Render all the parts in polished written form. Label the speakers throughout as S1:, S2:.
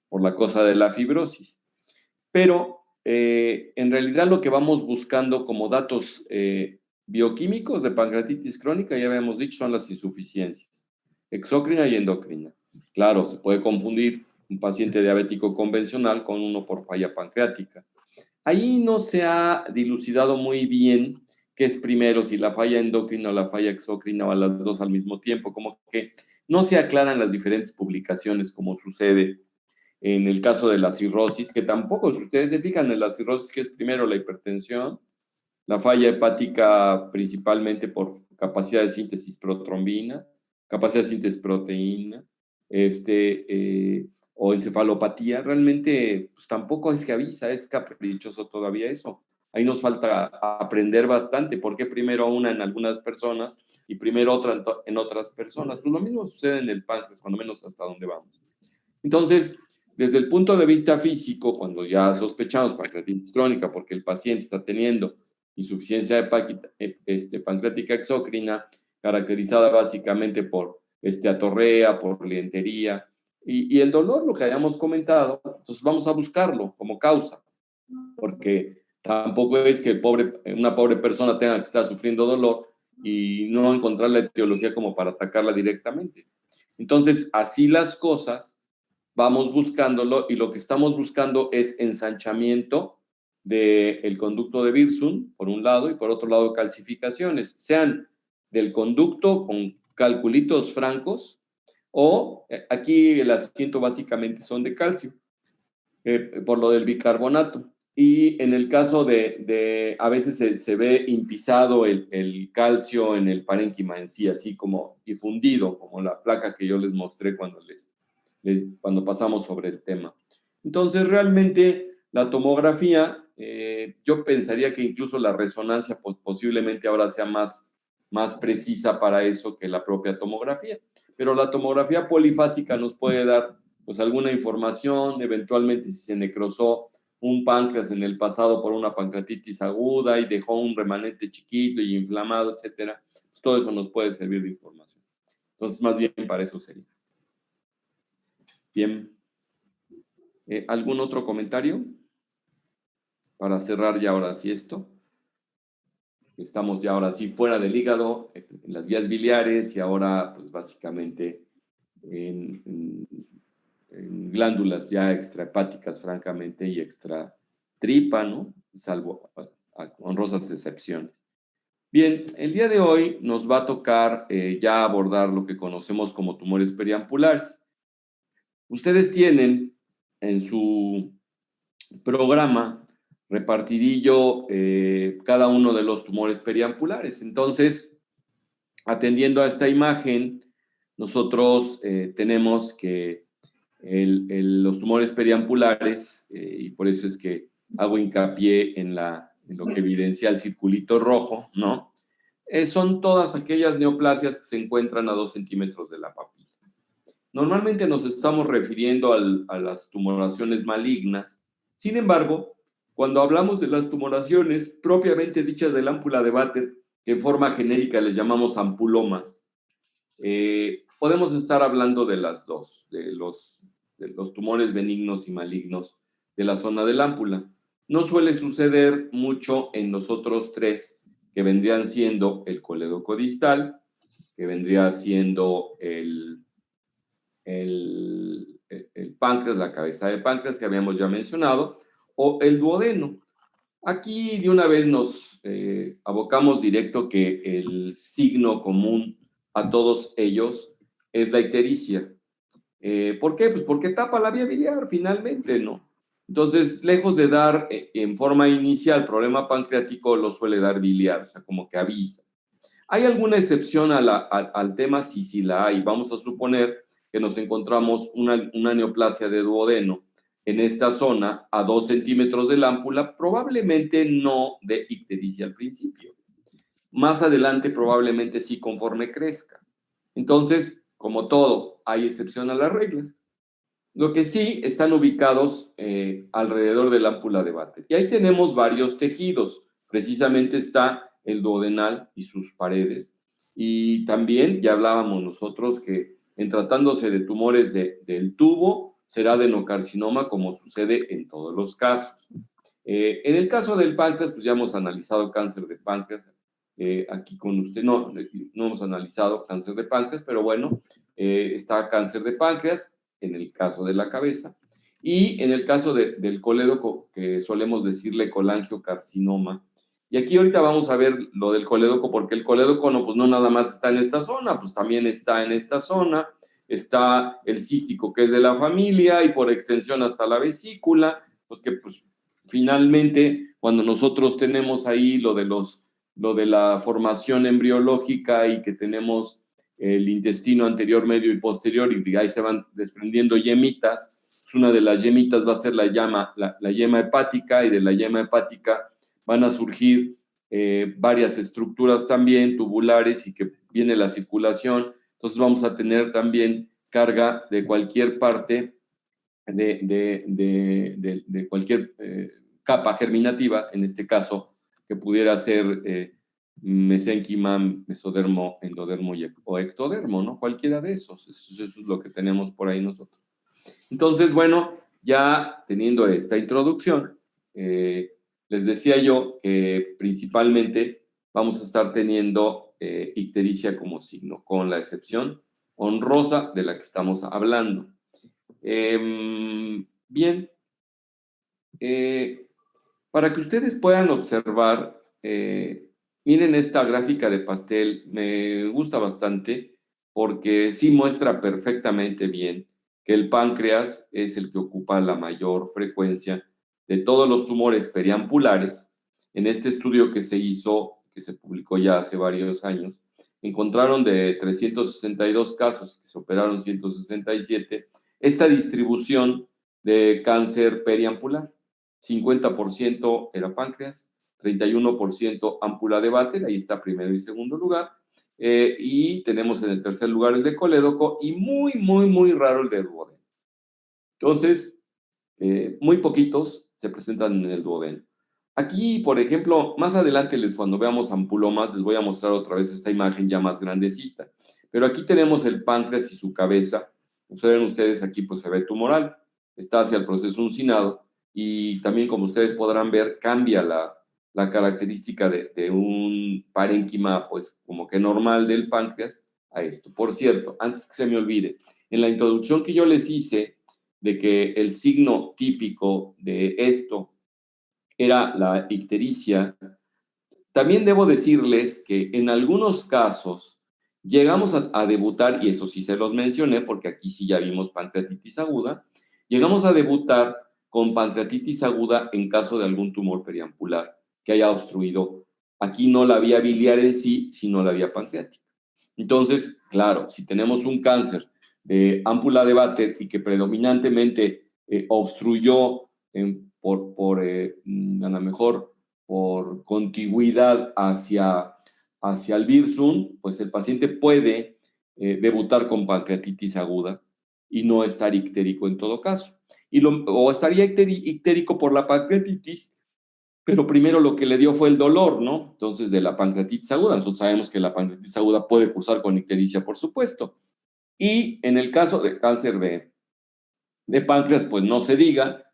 S1: por la cosa de la fibrosis. Pero en realidad lo que vamos buscando como datos bioquímicos de pancreatitis crónica, ya habíamos dicho, son las insuficiencias exócrina y endocrina. Claro, se puede confundir un paciente diabético convencional con uno por falla pancreática. Ahí no se ha dilucidado muy bien qué es primero, si la falla endocrina o la falla exócrina o las dos al mismo tiempo, como que no se aclaran las diferentes publicaciones como sucede en el caso de la cirrosis, que tampoco, si ustedes se fijan en la cirrosis, que es primero la hipertensión, la falla hepática principalmente por capacidad de síntesis protrombina, capacidad de síntesis proteína, o encefalopatía, realmente pues, tampoco es que avisa, es caprichoso todavía eso. Ahí nos falta aprender bastante, por qué primero una en algunas personas y primero otra en otras personas. Pues lo mismo sucede en el páncreas, cuando menos hasta donde vamos. Entonces, desde el punto de vista físico, cuando ya sospechamos pancreatitis crónica porque el paciente está teniendo insuficiencia pancreática exócrina, caracterizada básicamente por atorrea, por lientería, y el dolor, lo que hayamos comentado, entonces vamos a buscarlo como causa, porque tampoco es que una pobre persona tenga que estar sufriendo dolor y no encontrar la etiología como para atacarla directamente. Entonces, así las cosas, vamos buscándolo y lo que estamos buscando es ensanchamiento del conducto de Wirsung, por un lado, y por otro lado calcificaciones, sean del conducto con calculitos francos o aquí el asiento básicamente son de calcio, por lo del bicarbonato. Y en el caso a veces se ve impisado el calcio en el parénquima en sí, así como difundido, como la placa que yo les mostré cuando pasamos sobre el tema. Entonces, realmente la tomografía, yo pensaría que incluso la resonancia posiblemente ahora sea más precisa para eso que la propia tomografía. Pero la tomografía polifásica nos puede dar pues alguna información, eventualmente si se necrosó un páncreas en el pasado por una pancreatitis aguda y dejó un remanente chiquito y inflamado, etcétera, pues todo eso nos puede servir de información. Entonces, más bien para eso sería. Bien. ¿Algún otro comentario? Para cerrar ya ahora sí esto. Estamos ya ahora sí fuera del hígado, en las vías biliares y ahora pues básicamente en glándulas ya extrahepáticas francamente y extra tripa, ¿no? Salvo honrosas excepciones. Bien, el día de hoy nos va a tocar ya abordar lo que conocemos como tumores periampulares. Ustedes tienen en su programa repartidillo cada uno de los tumores periampulares. Entonces, atendiendo a esta imagen, nosotros tenemos que los tumores periampulares, y por eso es que hago hincapié en lo que evidencia el circulito rojo, ¿no? Son todas aquellas neoplasias que se encuentran a 2 centímetros de la papila. Normalmente nos estamos refiriendo a las tumoraciones malignas. Sin embargo, cuando hablamos de las tumoraciones propiamente dichas del ámpula de Vater, que en forma genérica les llamamos ampulomas, podemos estar hablando de las dos, de los tumores benignos y malignos de la zona del ámpula. No suele suceder mucho en los otros tres, que vendrían siendo el colédoco distal, que vendría siendo el páncreas, la cabeza de páncreas que habíamos ya mencionado, o el duodeno. Aquí de una vez nos abocamos directo que el signo común a todos ellos es la ictericia. ¿Por qué? Pues porque tapa la vía biliar finalmente, ¿no? Entonces, lejos de dar en forma inicial problema pancreático, lo suele dar biliar, o sea, como que avisa. ¿Hay alguna excepción al tema? Sí la hay. Vamos a suponer que nos encontramos una neoplasia de duodeno en esta zona a 2 centímetros del ámpula, probablemente no de ictericia al principio. Más adelante probablemente sí conforme crezca. Entonces, como todo, hay excepción a las reglas. Lo que sí están ubicados alrededor del ámpula de Vater. Y ahí tenemos varios tejidos. Precisamente está el duodenal y sus paredes. Y también ya hablábamos nosotros que en tratándose de tumores del tubo, será adenocarcinoma, como sucede en todos los casos. En el caso del páncreas, pues ya hemos analizado cáncer de páncreas. Aquí con usted, no hemos analizado cáncer de páncreas, pero bueno, está cáncer de páncreas en el caso de la cabeza. Y en el caso del colédoco, que solemos decirle colangiocarcinoma. Y aquí ahorita vamos a ver lo del colédoco, porque el colédoco no, pues no nada más está en esta zona, pues también está en esta zona. Está el cístico, que es de la familia, y por extensión hasta la vesícula, pues que pues finalmente cuando nosotros tenemos ahí lo de la formación embriológica y que tenemos el intestino anterior, medio y posterior, y ahí se van desprendiendo yemitas. Una de las yemitas va a ser la yema hepática, y de la yema hepática van a surgir varias estructuras también tubulares, y que viene la circulación. Entonces vamos a tener también carga de cualquier parte de cualquier capa germinativa, en este caso, que pudiera ser mesénquima, mesodermo, endodermo o ectodermo, ¿no? Cualquiera de esos. Eso es lo que tenemos por ahí nosotros. Entonces, bueno, ya teniendo esta introducción, les decía yo que principalmente vamos a estar teniendo ictericia como signo, con la excepción honrosa de la que estamos hablando. Bien, para que ustedes puedan observar, miren esta gráfica de pastel, me gusta bastante porque sí muestra perfectamente bien que el páncreas es el que ocupa la mayor frecuencia de todos los tumores periampulares. En este estudio que se hizo, que se publicó ya hace varios años, encontraron de 362 casos, que se operaron 167, esta distribución de cáncer periampular. 50% era páncreas, 31% ámpula de Vater, ahí está primero y segundo lugar, y tenemos en el tercer lugar el de colédoco, y muy, muy, muy raro el de duodeno. Entonces, muy poquitos se presentan en el duodeno. Aquí, por ejemplo, más adelante, cuando veamos ampulomas, les voy a mostrar otra vez esta imagen ya más grandecita. Pero aquí tenemos el páncreas y su cabeza. Observen ustedes, aquí pues se ve tumoral, está hacia el proceso uncinado, y también, como ustedes podrán ver, cambia la característica de un parénquima, pues como que normal del páncreas a esto. Por cierto, antes que se me olvide, en la introducción que yo les hice de que el signo típico de esto era la ictericia, también debo decirles que en algunos casos llegamos a debutar, y eso sí se los mencioné porque aquí sí ya vimos pancreatitis aguda, llegamos a debutar con pancreatitis aguda en caso de algún tumor periampular que haya obstruido aquí no la vía biliar en sí, sino la vía pancreática. Entonces, claro, si tenemos un cáncer de ámpula de Vater y que predominantemente obstruyó a lo mejor por contigüidad hacia el Wirsung, pues el paciente puede debutar con pancreatitis aguda y no estar ictérico en todo caso. O estaría ictérico por la pancreatitis, pero primero lo que le dio fue el dolor, ¿no? Entonces, de la pancreatitis aguda. Nosotros sabemos que la pancreatitis aguda puede cursar con ictericia, por supuesto. Y en el caso de cáncer de páncreas, pues no se diga.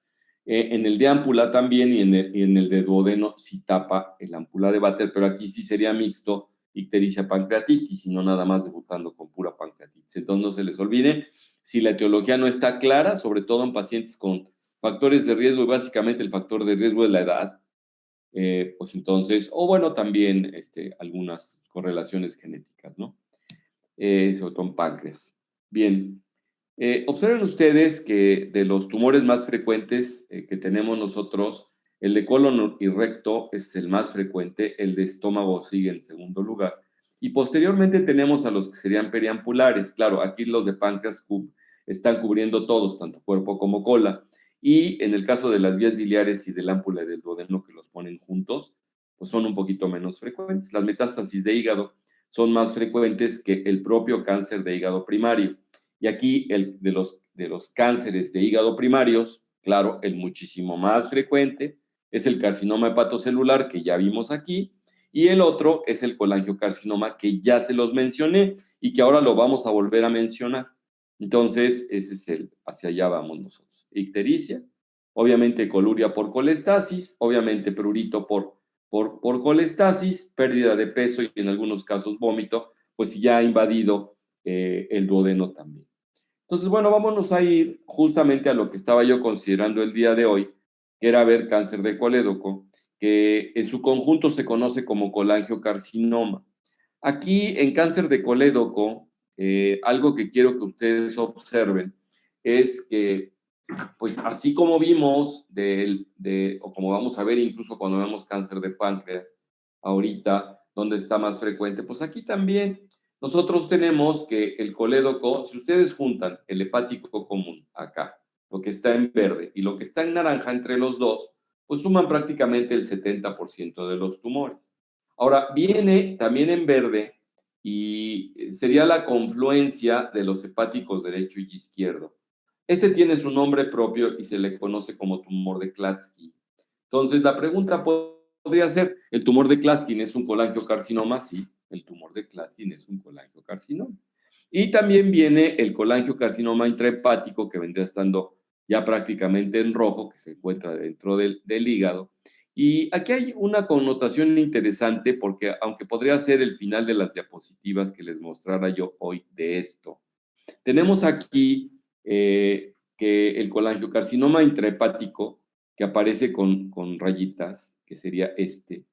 S1: En el de ámpula también, y en el de duodeno sí tapa el ámpula de Vater, pero aquí sí sería mixto ictericia pancreatitis, y no nada más debutando con pura pancreatitis. Entonces no se les olvide, si la etiología no está clara, sobre todo en pacientes con factores de riesgo, y básicamente el factor de riesgo es la edad, pues entonces, o bueno, también algunas correlaciones genéticas, ¿no? Sobre todo en páncreas. Bien. Observen ustedes que de los tumores más frecuentes que tenemos nosotros, el de colon y recto es el más frecuente, el de estómago sigue en segundo lugar, y posteriormente tenemos a los que serían periampulares. Claro, aquí los de páncreas están cubriendo todos, tanto cuerpo como cola, y en el caso de las vías biliares y del ámpula y del duodeno, que los ponen juntos, pues son un poquito menos frecuentes. Las metástasis de hígado son más frecuentes que el propio cáncer de hígado primario. Y aquí de los cánceres de hígado primarios, claro, el muchísimo más frecuente es el carcinoma hepatocelular, que ya vimos aquí, y el otro es el colangiocarcinoma, que ya se los mencioné y que ahora lo vamos a volver a mencionar. Entonces, ese es hacia allá vamos nosotros. Ictericia, obviamente coluria por colestasis, obviamente prurito por colestasis, pérdida de peso y en algunos casos vómito, pues ya ha invadido el duodeno también. Entonces, bueno, vámonos a ir justamente a lo que estaba yo considerando el día de hoy, que era ver cáncer de colédoco, que en su conjunto se conoce como colangiocarcinoma. Aquí en cáncer de colédoco, algo que quiero que ustedes observen es que, pues así como vimos, o como vamos a ver incluso cuando vemos cáncer de páncreas, ahorita, donde está más frecuente, pues aquí también nosotros tenemos que el colédoco, si ustedes juntan el hepático común acá, lo que está en verde y lo que está en naranja entre los dos, pues suman prácticamente el 70% de los tumores. Ahora, viene también en verde y sería la confluencia de los hepáticos derecho y izquierdo. Este tiene su nombre propio y se le conoce como tumor de Klatskin. Entonces, la pregunta podría ser, ¿el tumor de Klatskin es un colangiocarcinoma? Sí, el tumor de Klatskin es un colangiocarcinoma. Y también viene el colangiocarcinoma intrahepático, que vendría estando ya prácticamente en rojo, que se encuentra dentro del hígado. Y aquí hay una connotación interesante, porque aunque podría ser el final de las diapositivas que les mostrara yo hoy de esto, tenemos aquí que el colangiocarcinoma intrahepático, que aparece con rayitas, que sería este.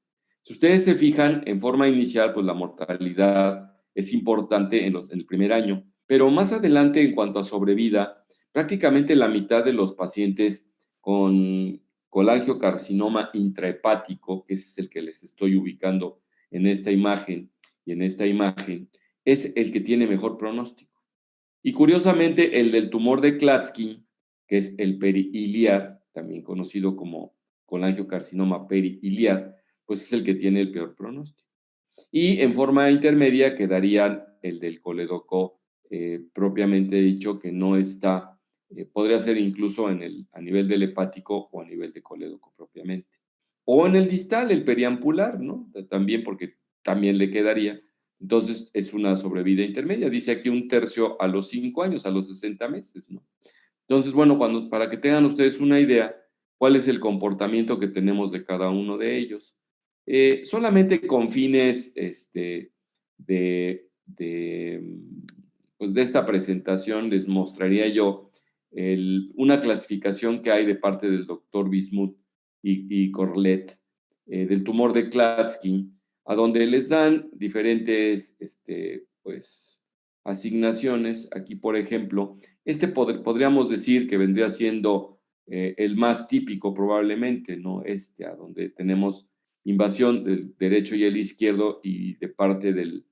S1: Si ustedes se fijan, en forma inicial, pues la mortalidad es importante en el primer año, pero más adelante, en cuanto a sobrevida, prácticamente la mitad de los pacientes con colangiocarcinoma intrahepático, que es el que les estoy ubicando en esta imagen y en esta imagen, es el que tiene mejor pronóstico. Y curiosamente, el del tumor de Klatskin, que es el perihiliar, también conocido como colangiocarcinoma perihiliar, pues es el que tiene el peor pronóstico. Y en forma intermedia quedaría el del colédoco propiamente dicho, que no está, podría ser incluso a nivel del hepático o a nivel de colédoco propiamente. O en el distal, el periampular, ¿no? También porque también le quedaría. Entonces es una sobrevida intermedia. Dice aquí 1/3 a los 5 años, a los 60 meses, ¿no? Entonces, bueno, para que tengan ustedes una idea, cuál es el comportamiento que tenemos de cada uno de ellos. Solamente con fines pues de esta presentación les mostraría yo una clasificación que hay de parte del doctor Bismuth y Corlett del tumor de Klatskin, a donde les dan diferentes pues, asignaciones. Aquí, por ejemplo, podríamos decir que vendría siendo el más típico probablemente, ¿no? A donde tenemos invasión del derecho y el izquierdo y de parte del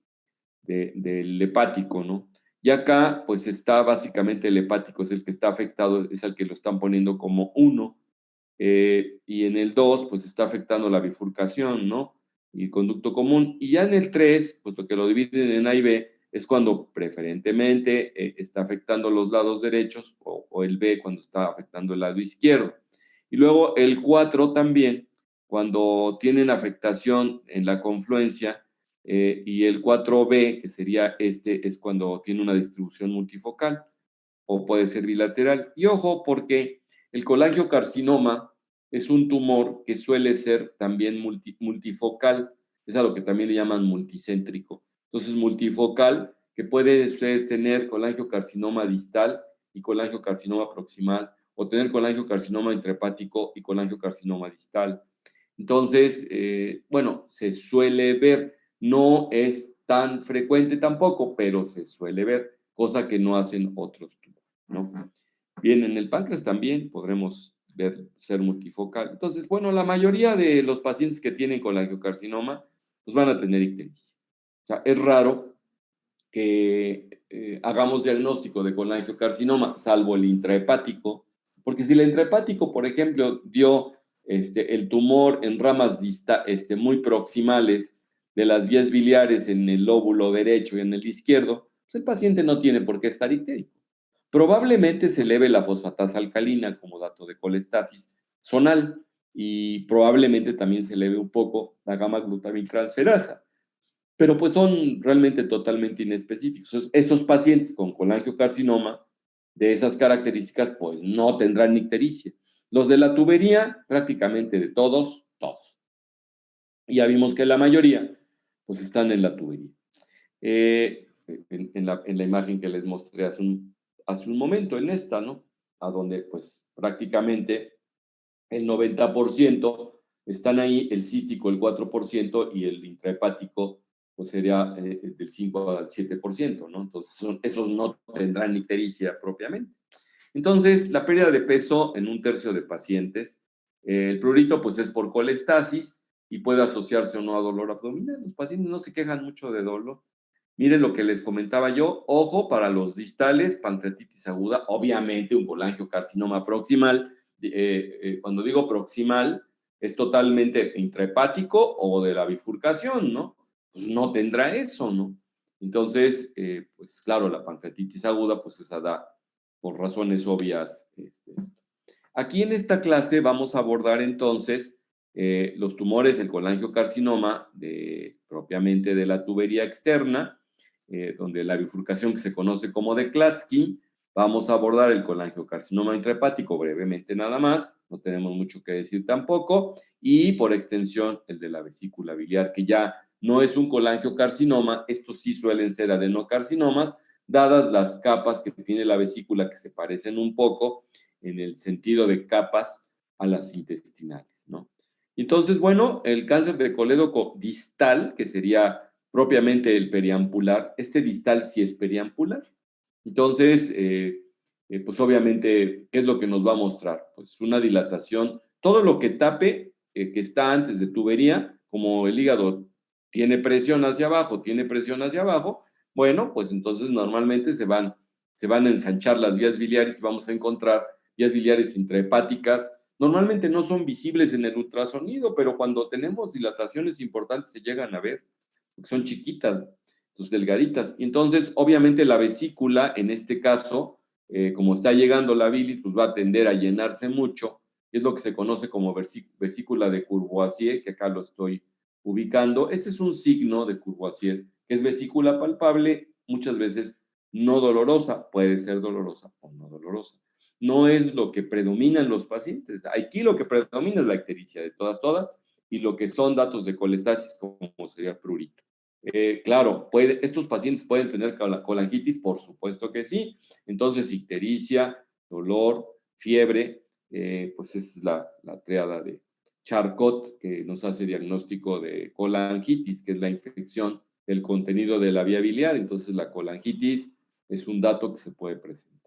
S1: hepático, ¿no? Y acá, pues está básicamente el hepático, es el que está afectado, es el que lo están poniendo como 1, y en el 2, pues está afectando la bifurcación, ¿no? Y el conducto común. Y ya en el 3, pues lo que lo dividen en A y B, es cuando preferentemente está afectando los lados derechos o el B cuando está afectando el lado izquierdo. Y luego el 4 también, cuando tienen afectación en la confluencia, y el 4B, que sería es cuando tiene una distribución multifocal o puede ser bilateral. Y ojo, porque el colangiocarcinoma es un tumor que suele ser también multifocal, es a lo que también le llaman multicéntrico. Entonces, multifocal, que puede ustedes tener colangiocarcinoma distal y colangiocarcinoma proximal, o tener colangiocarcinoma intrahepático y colangiocarcinoma distal. Entonces, bueno, se suele ver, no es tan frecuente tampoco, pero se suele ver, cosa que no hacen otros tumores, ¿no? Bien, en el páncreas también podremos ver ser multifocal. Entonces, bueno, la mayoría de los pacientes que tienen colangiocarcinoma, pues van a tener ictericia. O sea, es raro que hagamos diagnóstico de colangiocarcinoma, salvo el intrahepático, porque si el intrahepático, por ejemplo, dio el tumor en ramas muy proximales de las vías biliares en el lóbulo derecho y en el izquierdo, pues el paciente no tiene por qué estar ictérico. Probablemente se eleve la fosfatasa alcalina como dato de colestasis zonal y probablemente también se eleve un poco la gamma glutamic transferasa. pero pues son realmente totalmente inespecíficos. Esos pacientes con colangiocarcinoma de esas características, pues no tendrán ictericia. Los de la tubería, prácticamente de todos. Y ya vimos que la mayoría, pues están en la tubería. En la imagen que les mostré hace un momento, en esta, ¿no? A donde, pues, prácticamente el 90% están ahí, el cístico el 4% y el intrahepático pues sería del 5 al 7%, ¿no? Entonces, esos no tendrán ictericia propiamente. Entonces, la pérdida de peso en un tercio de pacientes, el prurito pues es por colestasis y puede asociarse o no a dolor abdominal. Los pacientes no se quejan mucho de dolor. Miren lo que les comentaba yo, ojo para los distales, pancreatitis aguda, obviamente un colangiocarcinoma proximal. Cuando digo proximal, es totalmente intrahepático o de la bifurcación, ¿no? Pues no tendrá eso, ¿no? Entonces, pues claro, la pancreatitis aguda, pues esa da por razones obvias. Aquí en esta clase vamos a abordar entonces los tumores, el colangiocarcinoma propiamente de la tubería externa, donde la bifurcación que se conoce como de Klatskin. Vamos a abordar el colangiocarcinoma intrahepático brevemente nada más, no tenemos mucho que decir tampoco, y por extensión el de la vesícula biliar, que ya no es un colangiocarcinoma, estos sí suelen ser adenocarcinomas, dadas las capas que tiene la vesícula que se parecen un poco en el sentido de capas a las intestinales, ¿no? Entonces, bueno, el cáncer de colédoco distal, que sería propiamente el periampular, este distal sí es periampular. Entonces, pues obviamente, ¿qué es lo que nos va a mostrar? Pues una dilatación, todo lo que tape, que está antes de tubería, como el hígado tiene presión hacia abajo, bueno, pues entonces normalmente se van a ensanchar las vías biliares y vamos a encontrar vías biliares intrahepáticas. Normalmente no son visibles en el ultrasonido, pero cuando tenemos dilataciones importantes se llegan a ver, porque son chiquitas, pues delgaditas. Y entonces, obviamente, la vesícula, en este caso, como está llegando la bilis, pues va a tender a llenarse mucho. Es lo que se conoce como vesícula de Courvoisier, que acá lo estoy ubicando. Este es un signo de Courvoisier, que es vesícula palpable, muchas veces no dolorosa, puede ser dolorosa o no dolorosa. No es lo que predomina en los pacientes. Aquí lo que predomina es la ictericia de todas, y lo que son datos de colestasis, como sería prurito. Claro, estos pacientes pueden tener colangitis, por supuesto que sí. Entonces, ictericia, dolor, fiebre, pues es la tríada de Charcot que nos hace diagnóstico de colangitis, que es la infección del contenido de la vía biliar. Entonces, la colangitis es un dato que se puede presentar.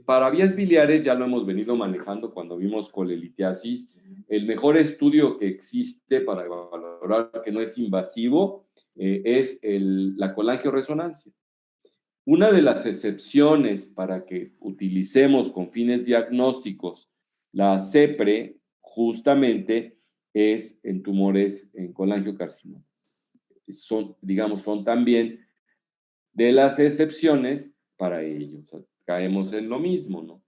S1: Para vías biliares ya lo hemos venido manejando cuando vimos colelitiasis. El mejor estudio que existe para valorar que no es invasivo es la colangioresonancia. Una de las excepciones para que utilicemos con fines diagnósticos la CEPRE justamente es en tumores en colangiocarcinoma. Son también de las excepciones para ello. O sea, caemos en lo mismo, ¿no?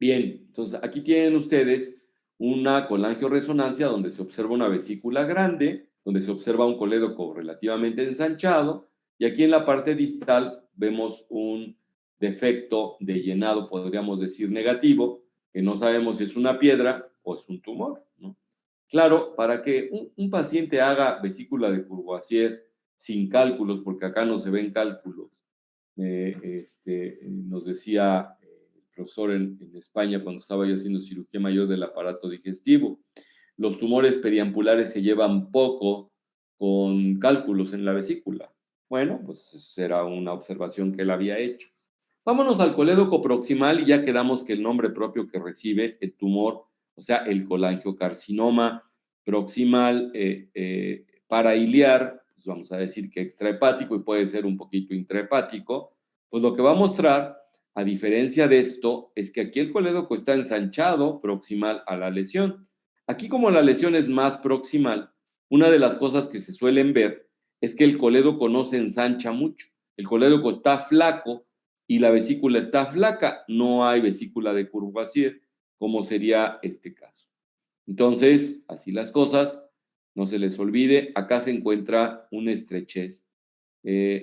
S1: Bien, entonces aquí tienen ustedes una colangioresonancia donde se observa una vesícula grande, donde se observa un colédoco relativamente ensanchado, y aquí en la parte distal vemos un defecto de llenado, podríamos decir negativo, que no sabemos si es una piedra o es un tumor, ¿no? Claro, para que un paciente haga vesícula de Courvoisier sin cálculos, porque acá no se ven cálculos, nos decía el profesor en España cuando estaba yo haciendo cirugía mayor del aparato digestivo, los tumores periampulares se llevan poco con cálculos en la vesícula. Bueno, pues esa era una observación que él había hecho. Vámonos al colédoco proximal y ya quedamos que el nombre propio que recibe el tumor, o sea, el colangiocarcinoma proximal parailiar, pues vamos a decir que extrahepático y puede ser un poquito intrahepático, pues lo que va a mostrar, a diferencia de esto, es que aquí el colédoco está ensanchado proximal a la lesión. Aquí, como la lesión es más proximal, una de las cosas que se suelen ver es que el colédoco no se ensancha mucho. El colédoco está flaco y la vesícula está flaca. No hay vesícula de Courvoisier, como sería este caso. Entonces, así las cosas, No se les olvide, acá se encuentra una estrechez.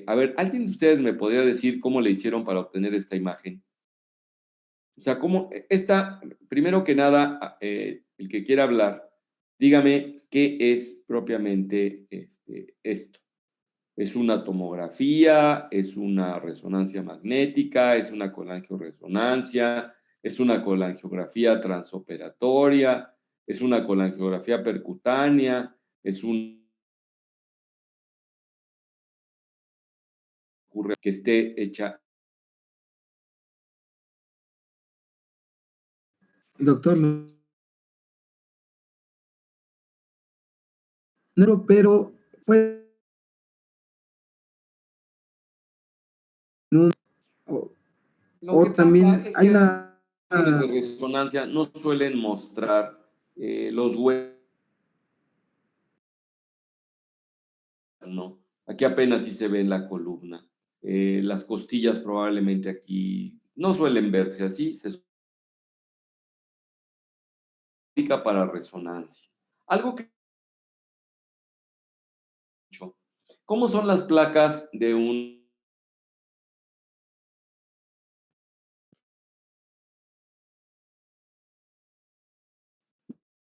S1: A ver, ¿alguien de ustedes me podría decir cómo le hicieron para obtener esta imagen? O sea, cómo primero que nada, el que quiera hablar, dígame qué es propiamente esto. ¿Es una tomografía? ¿Es una resonancia magnética? ¿Es una colangioresonancia? ¿Es una colangiografía transoperatoria? ¿Es una colangiografía percutánea? ¿Es un que esté hecha?
S2: Doctor, no, pero pues, no,
S1: Lo que pasa
S2: también
S1: es
S2: hay
S1: que las
S2: una,
S1: imágenes de resonancia no suelen mostrar los huesos, ¿no? Aquí apenas sí se ve en la columna. Las costillas probablemente aquí no suelen verse así, se explica para resonancia. Algo que... ¿Cómo son las placas de un...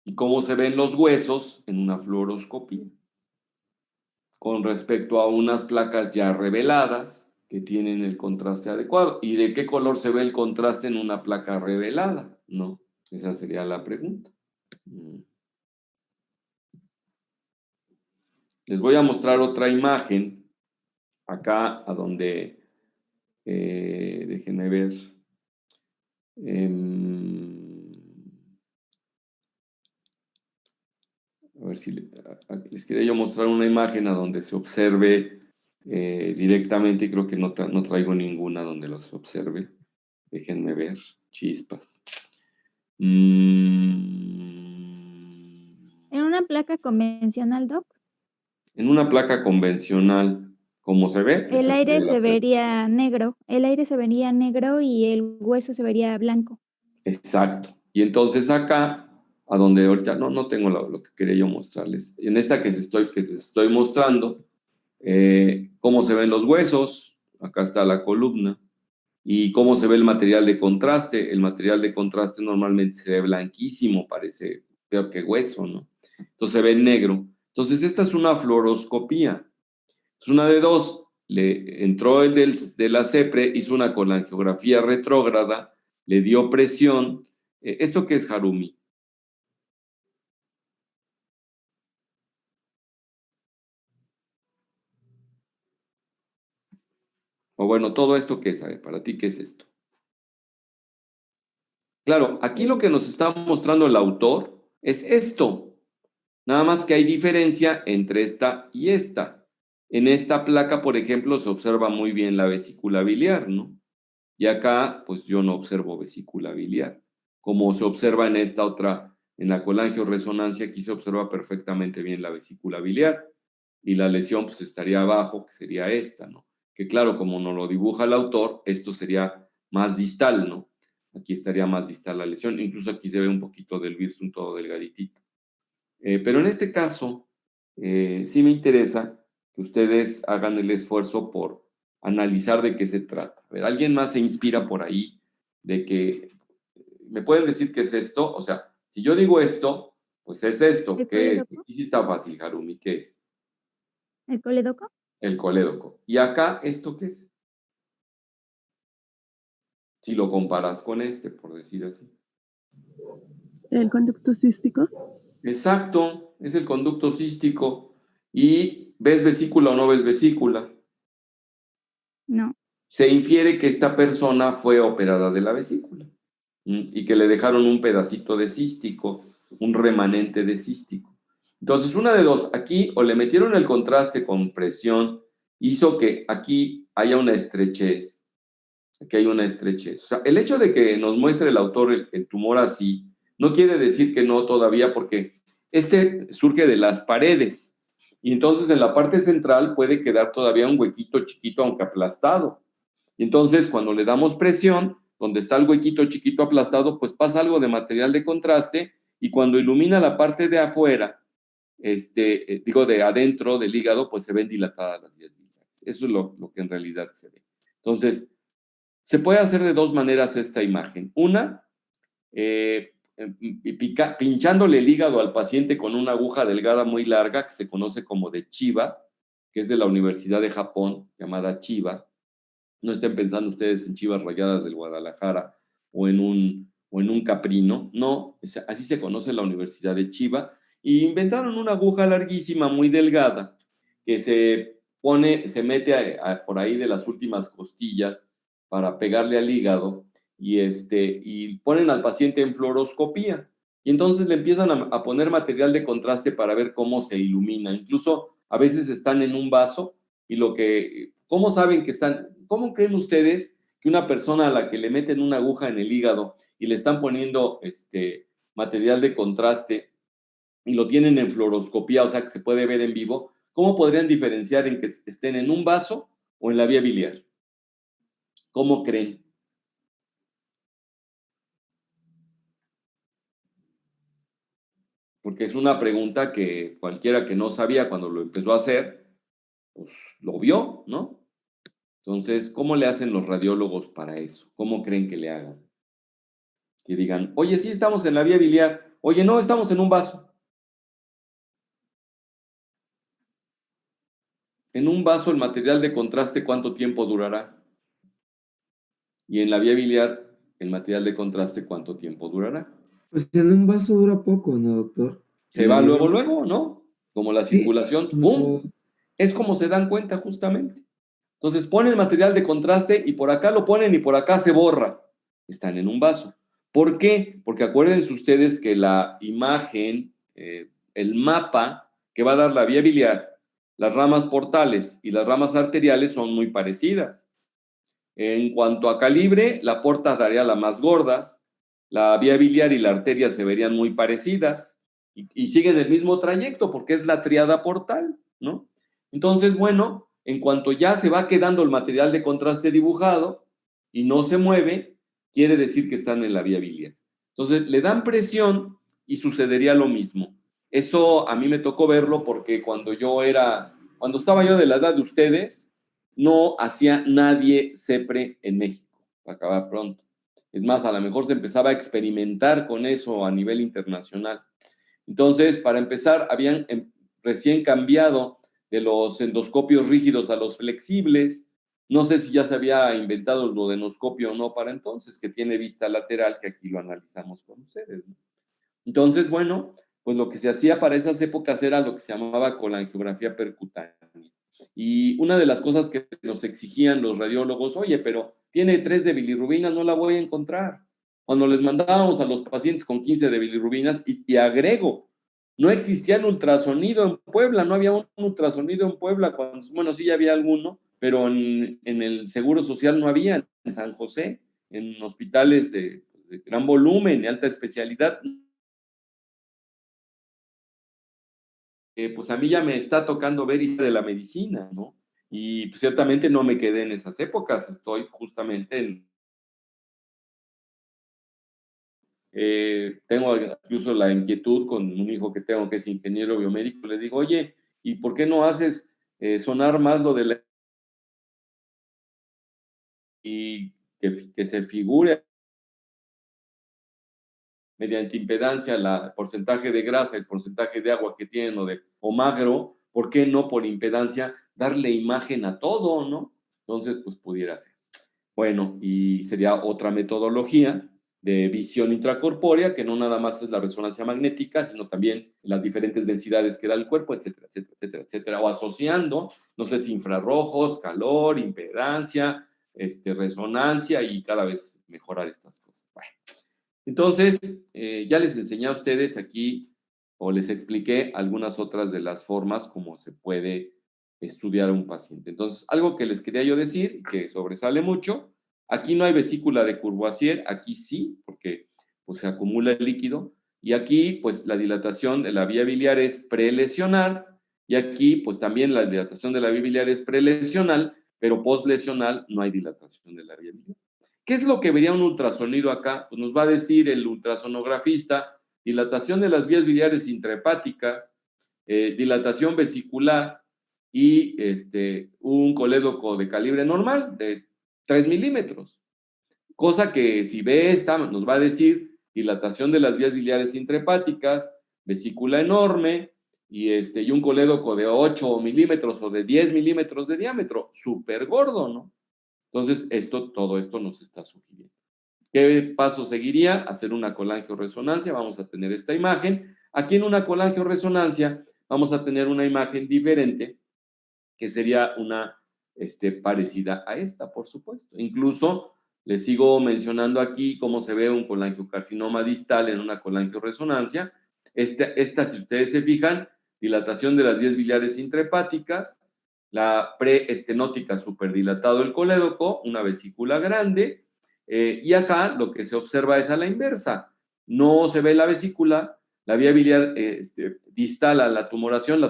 S1: y cómo se ven los huesos en una fluoroscopía? Con respecto a unas placas ya reveladas que tienen el contraste adecuado. ¿Y de qué color se ve el contraste en una placa revelada? No, esa sería la pregunta. Les voy a mostrar otra imagen acá a donde, déjenme ver, a ver si les quería yo mostrar una imagen a donde se observe directamente y creo que no traigo ninguna donde los observe. Déjenme ver, chispas.
S3: ¿En una placa convencional, Doc?
S1: En una placa convencional, ¿cómo se ve?
S3: El
S1: Esa
S3: aire
S1: sería la
S3: se
S1: placa.
S3: vería negro, el aire se vería negro y el hueso se vería blanco.
S1: Exacto. Y entonces acá, a donde ahorita no tengo lo que quería yo mostrarles. En esta que les estoy mostrando, cómo se ven los huesos, acá está la columna, y cómo se ve el material de contraste. El material de contraste normalmente se ve blanquísimo, parece peor que hueso, ¿no? Entonces se ve negro. Entonces esta es una fluoroscopía. Es una de dos. Le entró el de la CEPRE, hizo una colangiografía retrógrada, le dio presión. ¿Esto qué es, Harumi? O bueno, todo esto qué es, para ti, ¿qué es esto? Claro, aquí lo que nos está mostrando el autor es esto. Nada más que hay diferencia entre esta y esta. En esta placa, por ejemplo, se observa muy bien la vesícula biliar, ¿no? Y acá, pues yo no observo vesícula biliar. Como se observa en esta otra, en la colangioresonancia, aquí se observa perfectamente bien la vesícula biliar. Y la lesión, pues estaría abajo, que sería esta, ¿no? Que claro, como nos lo dibuja el autor, esto sería más distal, ¿no? Aquí estaría más distal la lesión. Incluso aquí se ve un poquito del virsum todo delgaditito. Pero en este caso, sí me interesa que ustedes hagan el esfuerzo por analizar de qué se trata. A ver, ¿alguien más se inspira por ahí de que me pueden decir qué es esto? O sea, si yo digo esto, pues es esto.
S3: ¿El
S1: ¿Qué es?
S3: colédoco?
S1: Y sí está fácil, Harumi, ¿qué es?
S3: ¿El colédoco?
S1: El colédoco. ¿Y acá esto qué es? Si lo comparas con este, por decir así.
S4: El conducto cístico.
S1: Exacto, es el conducto cístico. ¿Y ves vesícula o no ves vesícula?
S3: No.
S1: Se infiere que esta persona fue operada de la vesícula y que le dejaron un pedacito de cístico, un remanente de cístico. Entonces, una de dos, aquí o le metieron el contraste con presión, hizo que aquí haya una estrechez, aquí hay una estrechez. O sea, el hecho de que nos muestre el autor el tumor así, no quiere decir que no todavía, porque este surge de las paredes, y entonces en la parte central puede quedar todavía un huequito chiquito, aunque aplastado. Y entonces, cuando le damos presión, donde está el huequito chiquito aplastado, pues pasa algo de material de contraste y cuando ilumina la parte de afuera, de adentro del hígado, pues se ven dilatadas las vías biliares. Eso es lo que en realidad se ve. Entonces, se puede hacer de dos maneras esta imagen. Una, pinchándole el hígado al paciente con una aguja delgada muy larga, que se conoce como de Chiba, que es de la Universidad de Japón, llamada Chiba. No estén pensando ustedes en Chivas Rayadas del Guadalajara o en un caprino. No, así se conoce la Universidad de Chiba. Y inventaron una aguja larguísima, muy delgada, que se mete por ahí de las últimas costillas para pegarle al hígado y ponen al paciente en fluoroscopía. Y entonces le empiezan a poner material de contraste para ver cómo se ilumina. Incluso a veces están en un vaso y ¿cómo saben que están? ¿Cómo creen ustedes que una persona a la que le meten una aguja en el hígado y le están poniendo material de contraste y lo tienen en fluoroscopía, o sea que se puede ver en vivo, cómo podrían diferenciar en que estén en un vaso o en la vía biliar? ¿Cómo creen? Porque es una pregunta que cualquiera que no sabía cuando lo empezó a hacer, pues lo vio, ¿no? Entonces, ¿cómo le hacen los radiólogos para eso? ¿Cómo creen que le hagan? Que digan, oye, sí estamos en la vía biliar, oye, no, estamos en un vaso. En un vaso el material de contraste, ¿cuánto tiempo durará? Y en la vía biliar, el material de contraste, ¿cuánto tiempo durará?
S2: Pues en un vaso dura poco, ¿no, doctor?
S1: Se va luego, ¿no? Como la
S2: Sí,
S1: circulación, ¡pum!
S2: no.
S1: Es como se dan cuenta justamente. Entonces ponen material de contraste y por acá lo ponen y por acá se borra. Están en un vaso. ¿Por qué? Porque acuérdense ustedes que la imagen, el mapa que va a dar la vía biliar, las ramas portales y las ramas arteriales son muy parecidas. En cuanto a calibre, la porta daría las más gordas, la vía biliar y la arteria se verían muy parecidas y siguen el mismo trayecto porque es la tríada portal, ¿no? Entonces, bueno, en cuanto ya se va quedando el material de contraste dibujado y no se mueve, quiere decir que están en la vía biliar. Entonces, le dan presión y sucedería lo mismo. Eso a mí me tocó verlo porque cuando estaba yo de la edad de ustedes, no hacía nadie CEPRE en México, para acabar pronto. Es más, a lo mejor se empezaba a experimentar con eso a nivel internacional. Entonces, para empezar, habían recién cambiado de los endoscopios rígidos a los flexibles. No sé si ya se había inventado el duodenoscopio o no para entonces, que tiene vista lateral, que aquí lo analizamos con ustedes, ¿no? Entonces, bueno, pues lo que se hacía para esas épocas era lo que se llamaba colangiografía percutánea. Y una de las cosas que nos exigían los radiólogos, oye, pero tiene 3 de bilirrubina, no la voy a encontrar. Cuando les mandábamos a los pacientes con 15 de bilirrubinas, y agrego, no existía el ultrasonido en Puebla, no había un ultrasonido en Puebla, bueno, sí ya había alguno, pero en el Seguro Social no había, en San José, en hospitales de gran volumen, de alta especialidad. Pues a mí ya me está tocando ver de la medicina, ¿no? Y pues, ciertamente no me quedé en esas épocas, estoy justamente tengo incluso la inquietud con un hijo que tengo que es ingeniero biomédico, le digo, oye, ¿y por qué no haces sonar más lo de la... y que se figure mediante impedancia el porcentaje de grasa, el porcentaje de agua que tienen o magro, ¿por qué no por impedancia darle imagen a todo, ¿no? Entonces, pues pudiera ser. Bueno, y sería otra metodología de visión intracorpórea, que no nada más es la resonancia magnética, sino también las diferentes densidades que da el cuerpo, etcétera, etcétera, etcétera, etcétera. O asociando, no sé si infrarrojos, calor, impedancia, resonancia y cada vez mejorar estas cosas. Bueno, entonces, ya les enseñé a ustedes aquí, o les expliqué algunas otras de las formas como se puede estudiar a un paciente. Entonces, algo que les quería yo decir, que sobresale mucho, aquí no hay vesícula de Courvoisier, aquí sí, porque pues, se acumula el líquido, y aquí, pues, la dilatación de la vía biliar es prelesional, y aquí, pues, también la dilatación de la vía biliar es prelesional, pero postlesional no hay dilatación de la vía biliar. ¿Qué es lo que vería un ultrasonido acá? Pues nos va a decir el ultrasonografista, dilatación de las vías biliares intrahepáticas, dilatación vesicular y un colédoco de calibre normal, de 3 milímetros. Cosa que si ve esta, nos va a decir dilatación de las vías biliares intrahepáticas, vesícula enorme y un colédoco de 8 milímetros o de 10 milímetros de diámetro, súper gordo, ¿no? Entonces, todo esto nos está sugiriendo. ¿Qué paso seguiría? Hacer una colangioresonancia. Vamos a tener esta imagen. Aquí en una colangioresonancia vamos a tener una imagen diferente, que sería una parecida a esta, por supuesto. Incluso les sigo mencionando aquí cómo se ve un colangiocarcinoma distal en una colangioresonancia. Esta, si ustedes se fijan, dilatación de las vías biliares intrahepáticas, la preestenótica superdilatado el colédoco, una vesícula grande, y acá lo que se observa es a la inversa. No se ve la vesícula, la vía biliar distal a la tumoración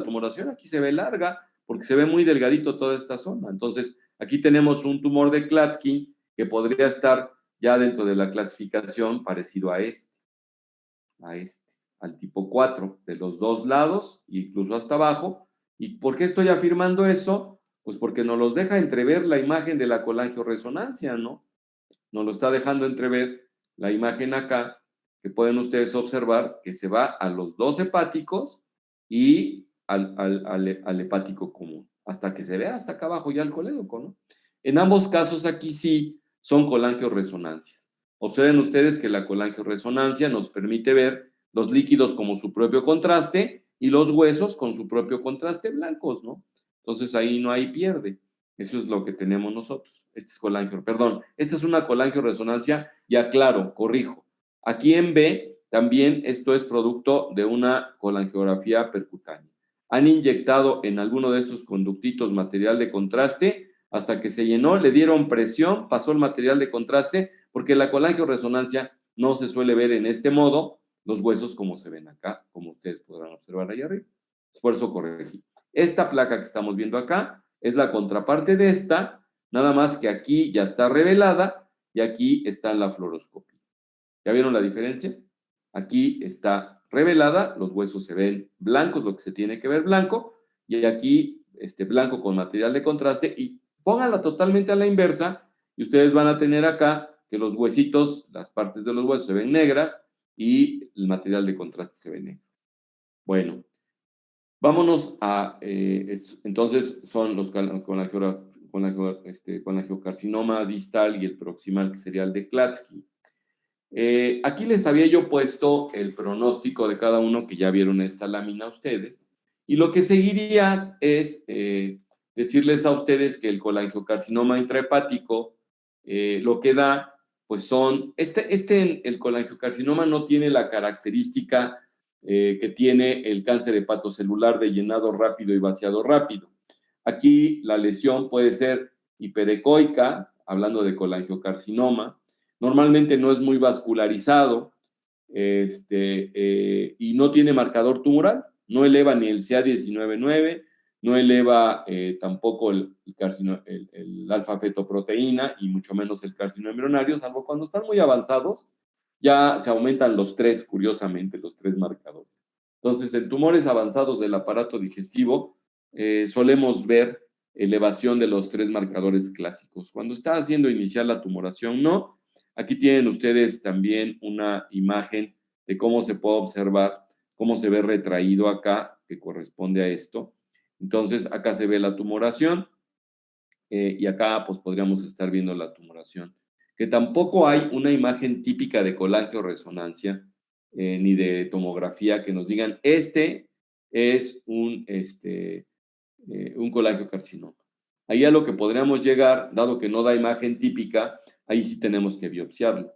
S1: aquí se ve larga, porque se ve muy delgadito toda esta zona. Entonces, aquí tenemos un tumor de Klatskin que podría estar ya dentro de la clasificación parecido a al tipo 4, de los dos lados, incluso hasta abajo. ¿Y por qué estoy afirmando eso? Pues porque nos los deja entrever la imagen de la colangioresonancia, ¿no? Nos lo está dejando entrever la imagen acá, que pueden ustedes observar que se va a los dos hepáticos y al hepático común, hasta que se vea hasta acá abajo ya el colédoco, ¿no? En ambos casos aquí sí son colangioresonancias. Observen ustedes que la colangioresonancia nos permite ver los líquidos como su propio contraste y los huesos con su propio contraste blancos, ¿no? Entonces ahí no hay pierde. Eso es lo que tenemos nosotros. Este es esta es una colangioresonancia, y aclaro, corrijo. Aquí en B también esto es producto de una colangiografía percutánea. Han inyectado en alguno de estos conductitos material de contraste hasta que se llenó, le dieron presión, pasó el material de contraste, porque la colangioresonancia no se suele ver en este modo los huesos como se ven acá, como ustedes podrán observar ahí arriba. Por eso corregí. Esta placa que estamos viendo acá es la contraparte de esta, nada más que aquí ya está revelada y aquí está en la fluoroscopía. ¿Ya vieron la diferencia? Aquí está revelada, los huesos se ven blancos, lo que se tiene que ver blanco, y aquí blanco con material de contraste, y pónganla totalmente a la inversa, y ustedes van a tener acá que los huesitos, las partes de los huesos se ven negras, y el material de contraste se ve negro. Bueno, vámonos a, entonces son los colangiocarcinoma distal y el proximal, que sería el de Klatskin. Aquí les había yo puesto el pronóstico de cada uno, que ya vieron esta lámina ustedes, y lo que seguiría es decirles a ustedes que el colangiocarcinoma intrahepático lo que da, pues son, el colangiocarcinoma no tiene la característica que tiene el cáncer hepatocelular de llenado rápido y vaciado rápido. Aquí la lesión puede ser hiperecoica, hablando de colangiocarcinoma. Normalmente no es muy vascularizado y no tiene marcador tumoral, no eleva ni el CA19-9, no eleva tampoco el alfa-fetoproteína y mucho menos el carcinoma embrionario, salvo cuando están muy avanzados, ya se aumentan los tres, curiosamente, los tres marcadores. Entonces, en tumores avanzados del aparato digestivo, solemos ver elevación de los tres marcadores clásicos. Cuando está haciendo inicial la tumoración, no. Aquí tienen ustedes también una imagen de cómo se puede observar, cómo se ve retraído acá, que corresponde a esto. Entonces, acá se ve la tumoración y acá pues podríamos estar viendo la tumoración. Que tampoco hay una imagen típica de colangioresonancia ni de tomografía que nos digan, este es un colangiocarcinoma. Ahí a lo que podríamos llegar, dado que no da imagen típica, ahí sí tenemos que biopsiarlo.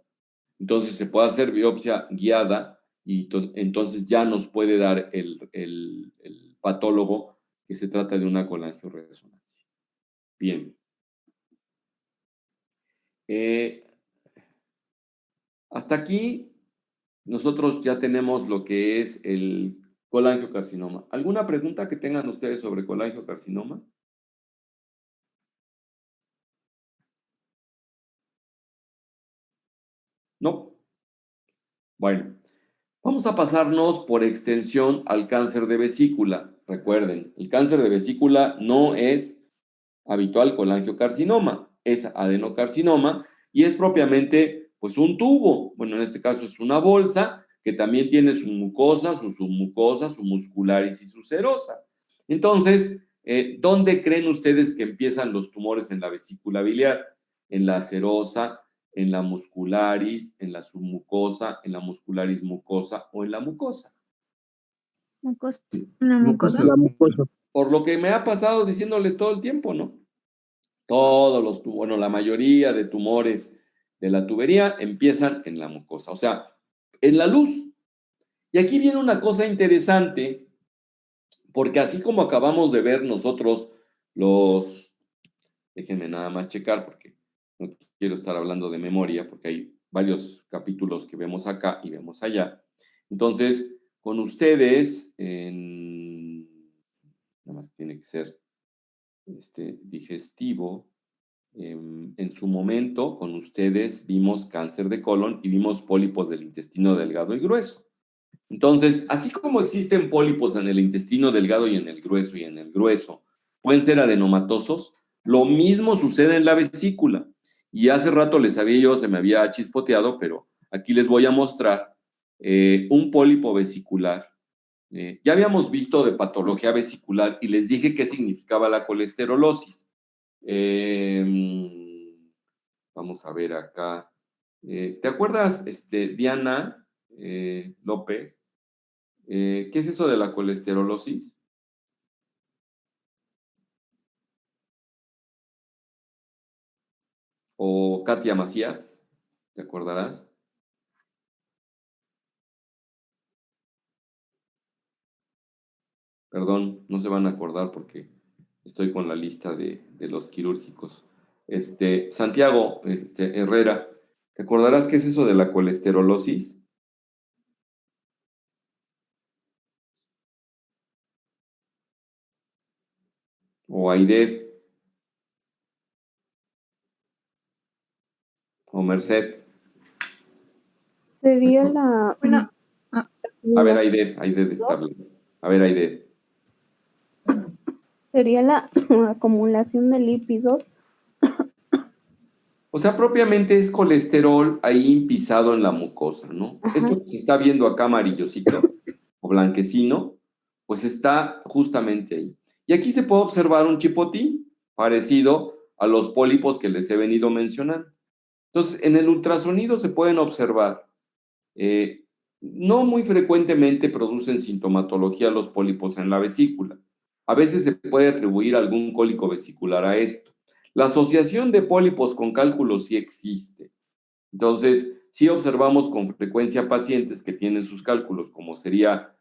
S1: Entonces se puede hacer biopsia guiada y entonces ya nos puede dar el patólogo que se trata de una colangioresonancia. Bien. Hasta aquí nosotros ya tenemos lo que es el colangiocarcinoma. ¿Alguna pregunta que tengan ustedes sobre colangiocarcinoma? No. Bueno, vamos a pasarnos por extensión al cáncer de vesícula. recuerden, el cáncer de vesícula no es habitual colangiocarcinoma, es adenocarcinoma y es propiamente pues un tubo, bueno, en este caso es una bolsa que también tiene su mucosa, su submucosa, su muscularis y su serosa. Entonces, ¿dónde creen ustedes que empiezan los tumores en la vesícula biliar? En la serosa, en la muscularis, en la submucosa, en la muscularis mucosa o en la mucosa.
S3: Mucosa.
S5: La mucosa.
S2: La mucosa.
S1: Por lo que me ha pasado diciéndoles todo el tiempo, ¿no? Todos los, bueno, la mayoría de tumores de la tubería empiezan en la mucosa, o sea, en la luz. Y aquí viene una cosa interesante, porque así como acabamos de ver nosotros déjenme nada más checar, porque no quiero estar hablando de memoria, porque hay varios capítulos que vemos acá y vemos allá. Entonces, con ustedes, nada más tiene que ser digestivo. En su momento, con ustedes vimos cáncer de colon y vimos pólipos del intestino delgado y grueso. Entonces, así como existen pólipos en el intestino delgado y en el grueso, pueden ser adenomatosos, lo mismo sucede en la vesícula. Y hace rato les había yo, se me había chispoteado, pero aquí les voy a mostrar un pólipo vesicular. Ya habíamos visto de patología vesicular y les dije qué significaba la colesterolosis. Vamos a ver acá. ¿Te acuerdas, Diana López? ¿Qué es eso de la colesterolosis? O Katia Macías, ¿te acordarás? Perdón, no se van a acordar porque estoy con la lista de los quirúrgicos. Santiago Herrera, ¿te acordarás qué es eso de la colesterolosis? O Aided, o Merced.
S4: Sería la...
S5: Bueno,
S1: A ver, Aided está hablando. A ver, Aided.
S4: Sería la acumulación de lípidos.
S1: O sea, propiamente es colesterol ahí impisado en la mucosa, ¿no?
S4: Ajá.
S1: Esto que se está viendo acá amarillosito o blanquecino, pues está justamente ahí. Y aquí se puede observar un chipotín parecido a los pólipos que les he venido mencionando. Entonces, en el ultrasonido se pueden observar. No muy frecuentemente producen sintomatología los pólipos en la vesícula. A veces se puede atribuir algún cólico vesicular a esto. La asociación de pólipos con cálculos sí existe. Entonces, sí observamos con frecuencia pacientes que tienen sus cálculos, como sería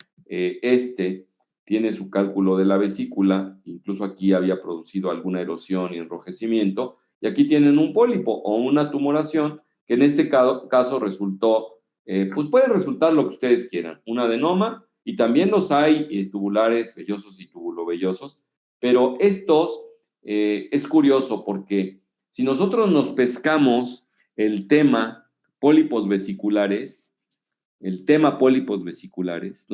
S1: tiene su cálculo de la vesícula, incluso aquí había producido alguna erosión y enrojecimiento, y aquí tienen un pólipo o una tumoración que en este caso resultó, pues puede resultar lo que ustedes quieran, un adenoma, y también los hay tubulares vellosos y tubulovellosos, pero estos es curioso porque si nosotros nos pescamos el tema pólipos vesiculares, nos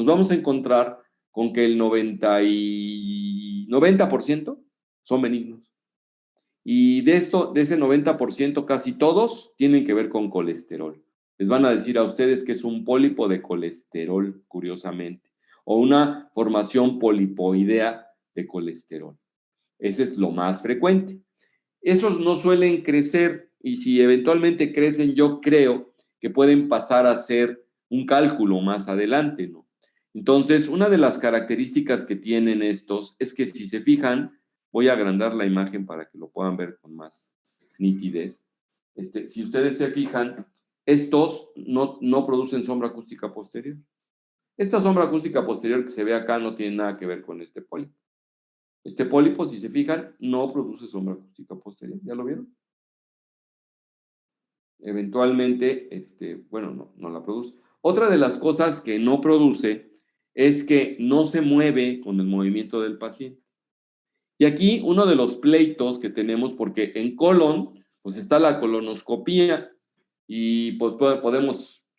S1: vamos a encontrar con que el 90% son benignos. Y de ese 90%, casi todos tienen que ver con colesterol. Les van a decir a ustedes que es un pólipo de colesterol, curiosamente, o una formación polipoidea de colesterol. Ese es lo más frecuente. Esos no suelen crecer y si eventualmente crecen, yo creo que pueden pasar a ser un cálculo más adelante, ¿no? Entonces, una de las características que tienen estos es que si se fijan, voy a agrandar la imagen para que lo puedan ver con más nitidez. Si ustedes se fijan, estos no producen sombra acústica posterior. Esta sombra acústica posterior que se ve acá no tiene nada que ver con este pólipo. Este pólipo, si se fijan, no produce sombra acústica posterior. ¿Ya lo vieron? Eventualmente, bueno, no la produce. Otra de las cosas que no produce es que no se mueve con el movimiento del paciente. Y aquí uno de los pleitos que tenemos, porque en colon, pues está la colonoscopía y pues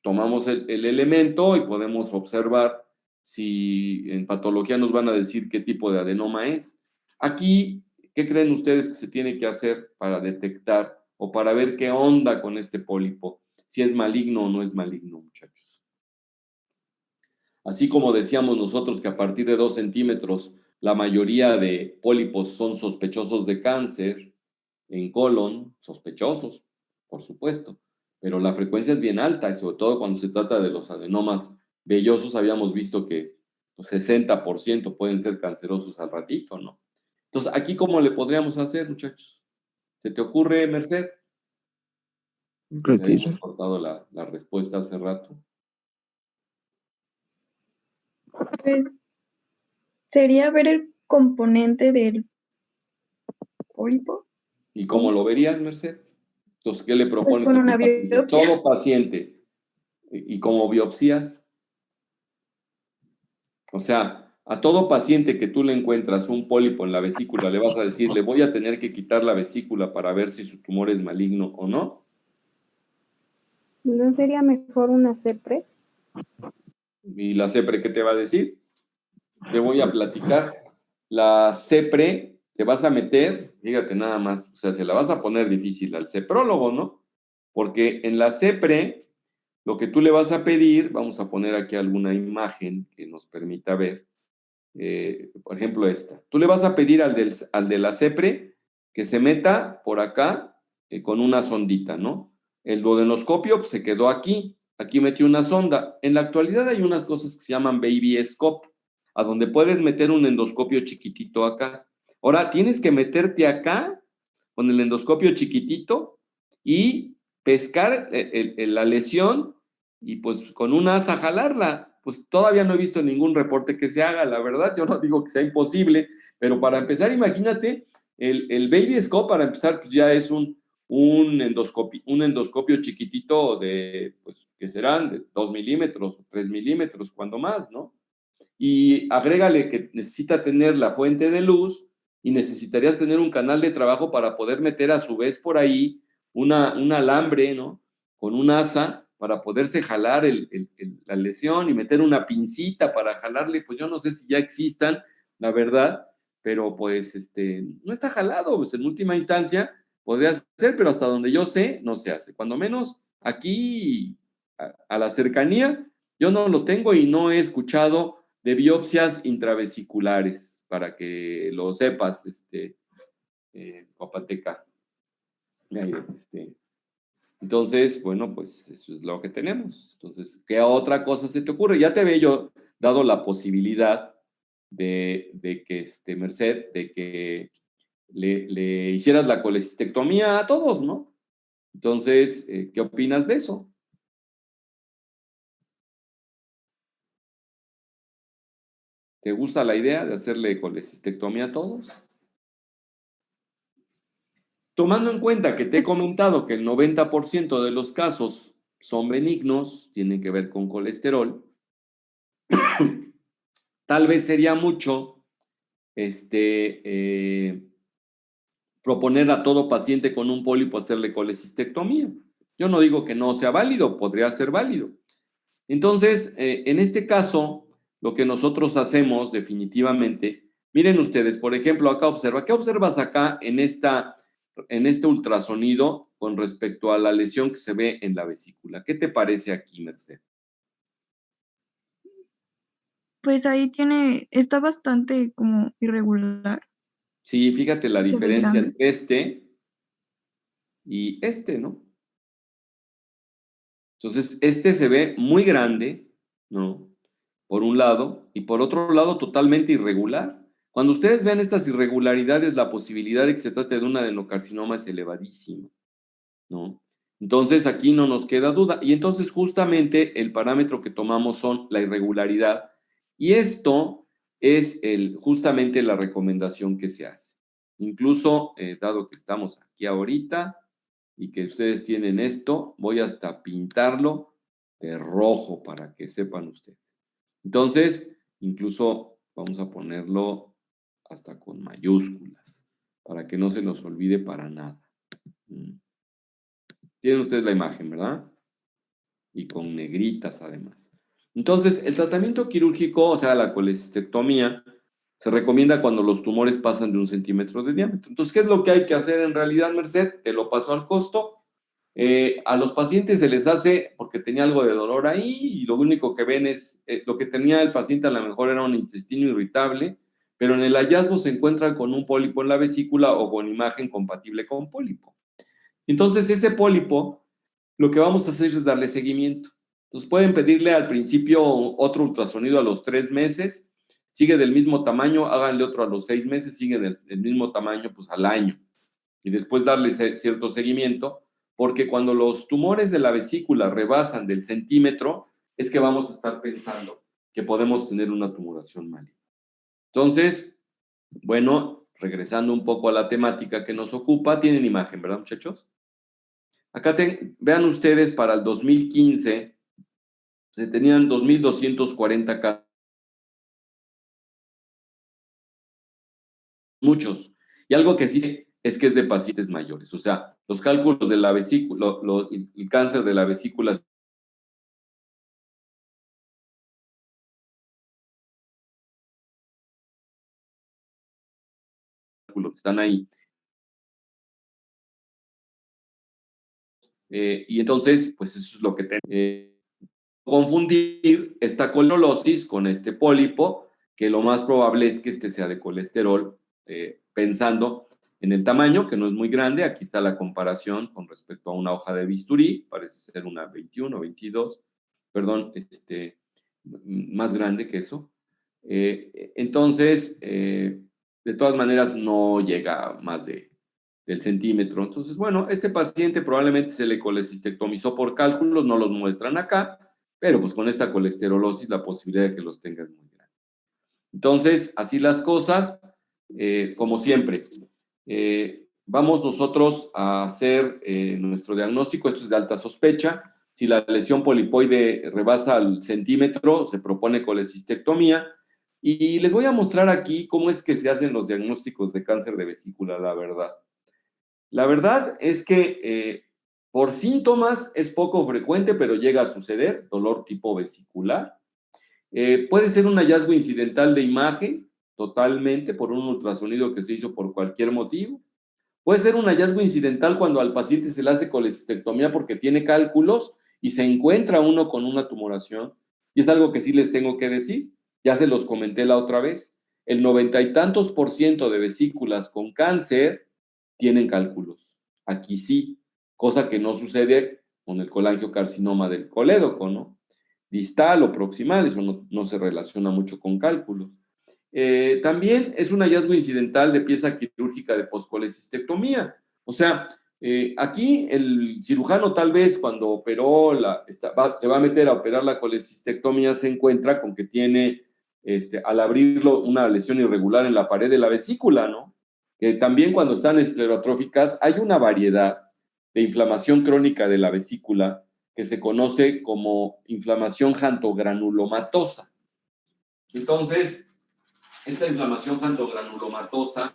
S1: tomamos el elemento y podemos observar si en patología nos van a decir qué tipo de adenoma es. Aquí, ¿qué creen ustedes que se tiene que hacer para detectar o para ver qué onda con este pólipo? Si es maligno o no es maligno, muchachos. Así como decíamos nosotros que a partir de 2 centímetros la mayoría de pólipos son sospechosos de cáncer en colon, sospechosos, por supuesto, pero la frecuencia es bien alta y sobre todo cuando se trata de los adenomas vellosos habíamos visto que 60% pueden ser cancerosos al ratito, ¿no? Entonces, ¿aquí cómo le podríamos hacer, muchachos? ¿Se te ocurre, Merced? Le habíamos
S2: Retiro.
S1: cortado la respuesta hace rato.
S5: Pues sería ver el componente del pólipo.
S1: ¿Y cómo lo verías, Merced? Entonces, ¿qué le
S5: Pues
S1: propones
S5: con
S1: a tu
S5: una
S1: paciente?
S5: biopsia.
S1: Todo paciente. ¿Y cómo biopsias? O sea, a todo paciente que tú le encuentras un pólipo en la vesícula, le vas a decir, le voy a tener que quitar la vesícula para ver si su tumor es maligno o no.
S4: ¿No sería mejor una CEPRE?
S1: ¿Y la CEPRE qué te va a decir? Te voy a platicar. La CEPRE te vas a meter, fíjate nada más, o sea, se la vas a poner difícil al CEPRólogo, ¿no? Porque en la CEPRE, lo que tú le vas a pedir, vamos a poner aquí alguna imagen que nos permita ver, por ejemplo esta. Tú le vas a pedir al de la CEPRE que se meta por acá con una sondita, ¿no? El duodenoscopio pues, se quedó aquí metió una sonda. En la actualidad hay unas cosas que se llaman baby scope, a donde puedes meter un endoscopio chiquitito acá. Ahora, tienes que meterte acá con el endoscopio chiquitito y pescar la lesión y pues con una asa jalarla. Pues todavía no he visto ningún reporte que se haga, la verdad, yo no digo que sea imposible, pero para empezar, imagínate, el baby scope para empezar pues ya es un endoscopio chiquitito de, pues, que serán de 2 milímetros o 3 milímetros, cuando más, ¿no? Y agrégale que necesita tener la fuente de luz y necesitarías tener un canal de trabajo para poder meter a su vez por ahí un alambre, ¿no? Con un asa para poderse jalar la lesión y meter una pincita para jalarle, pues yo no sé si ya existan, la verdad, pero pues no está jalado, pues en última instancia podría ser, pero hasta donde yo sé, no se hace. Cuando menos aquí a la cercanía, yo no lo tengo y no he escuchado de biopsias intravesiculares, para que lo sepas, Papateca. Entonces, bueno, pues eso es lo que tenemos. Entonces, ¿qué otra cosa se te ocurre? Ya te había yo dado la posibilidad de que, Merced, de que le hicieras la colecistectomía a todos, ¿no? Entonces, ¿qué opinas de eso? ¿Te gusta la idea de hacerle colecistectomía a todos? Tomando en cuenta que te he comentado que el 90% de los casos son benignos, tienen que ver con colesterol, tal vez sería mucho proponer a todo paciente con un pólipo hacerle colecistectomía. Yo no digo que no sea válido, podría ser válido. Entonces, en este caso, lo que nosotros hacemos definitivamente, miren ustedes, por ejemplo, acá observa, ¿qué observas acá en este ultrasonido con respecto a la lesión que se ve en la vesícula? ¿Qué te parece aquí, Merced?
S5: Pues ahí está bastante como irregular.
S1: Sí, fíjate la
S5: Se ve
S1: diferencia
S5: grande.
S1: entre este y este, ¿no? Entonces, este se ve muy grande, ¿no? Por un lado, y por otro lado, totalmente irregular. Cuando ustedes vean estas irregularidades, la posibilidad de que se trate de un adenocarcinoma es elevadísima, ¿no? Entonces, aquí no nos queda duda. Y entonces, justamente, el parámetro que tomamos son la irregularidad. Y esto es justamente la recomendación que se hace. Incluso, dado que estamos aquí ahorita, y que ustedes tienen esto, voy hasta pintarlo de rojo para que sepan ustedes. Entonces, incluso vamos a ponerlo hasta con mayúsculas, para que no se nos olvide para nada. Tienen ustedes la imagen, ¿verdad? Y con negritas además. Entonces, el tratamiento quirúrgico, o sea, la colecistectomía, se recomienda cuando los tumores pasan de 1 centímetro de diámetro. Entonces, ¿qué es lo que hay que hacer en realidad, Merced? Te lo paso al costo. A los pacientes se les hace porque tenía algo de dolor ahí y lo único que ven es, lo que tenía el paciente a lo mejor era un intestino irritable, pero en el hallazgo se encuentran con un pólipo en la vesícula o con imagen compatible con pólipo. Entonces, ese pólipo, lo que vamos a hacer es darle seguimiento. Entonces, pueden pedirle al principio otro ultrasonido a los 3 meses, sigue del mismo tamaño, háganle otro a los 6 meses, sigue del mismo tamaño, pues al año. Y después darle cierto seguimiento, porque cuando los tumores de la vesícula rebasan del centímetro, es que vamos a estar pensando que podemos tener una tumoración maligna. Entonces, bueno, regresando un poco a la temática que nos ocupa, tienen imagen, ¿verdad, muchachos? Acá vean ustedes, para el 2015 se tenían 2.240 casos. Muchos. Y algo que sí es que es de pacientes mayores. O sea, los cálculos de la vesícula, el cáncer de la vesícula están ahí. Y entonces, pues eso es lo que tenemos. Confundir esta cololosis con este pólipo, que lo más probable es que este sea de colesterol, pensando en el tamaño, que no es muy grande. Aquí está la comparación con respecto a una hoja de bisturí, parece ser una 21 o 22, perdón, más grande que eso. Entonces, de todas maneras, no llega a más del centímetro. Entonces, bueno, este paciente probablemente se le colecistectomizó por cálculos, no los muestran acá, pero pues con esta colesterolosis la posibilidad de que los tenga es muy grande. Entonces, así las cosas, como siempre, vamos nosotros a hacer nuestro diagnóstico. Esto es de alta sospecha. Si la lesión polipoide rebasa al centímetro, se propone colecistectomía. Y les voy a mostrar aquí cómo es que se hacen los diagnósticos de cáncer de vesícula, la verdad. La verdad es que por síntomas es poco frecuente, pero llega a suceder, dolor tipo vesicular. Puede ser un hallazgo incidental de imagen, totalmente, por un ultrasonido que se hizo por cualquier motivo. Puede ser un hallazgo incidental cuando al paciente se le hace colecistectomía porque tiene cálculos y se encuentra uno con una tumoración. Y es algo que sí les tengo que decir, ya se los comenté la otra vez. El 90 y tantos % de vesículas con cáncer tienen cálculos. Aquí sí, cosa que no sucede con el colangiocarcinoma del colédoco, ¿no? Distal o proximal, eso no se relaciona mucho con cálculos. También es un hallazgo incidental de pieza quirúrgica de poscolecistectomía. O sea, aquí el cirujano tal vez cuando operó, se va a meter a operar la colecistectomía, se encuentra con que tiene, al abrirlo, una lesión irregular en la pared de la vesícula, ¿no? Que también cuando están esclerotróficas hay una variedad de inflamación crónica de la vesícula que se conoce como inflamación jantogranulomatosa. Entonces, esta inflamación jantogranulomatosa,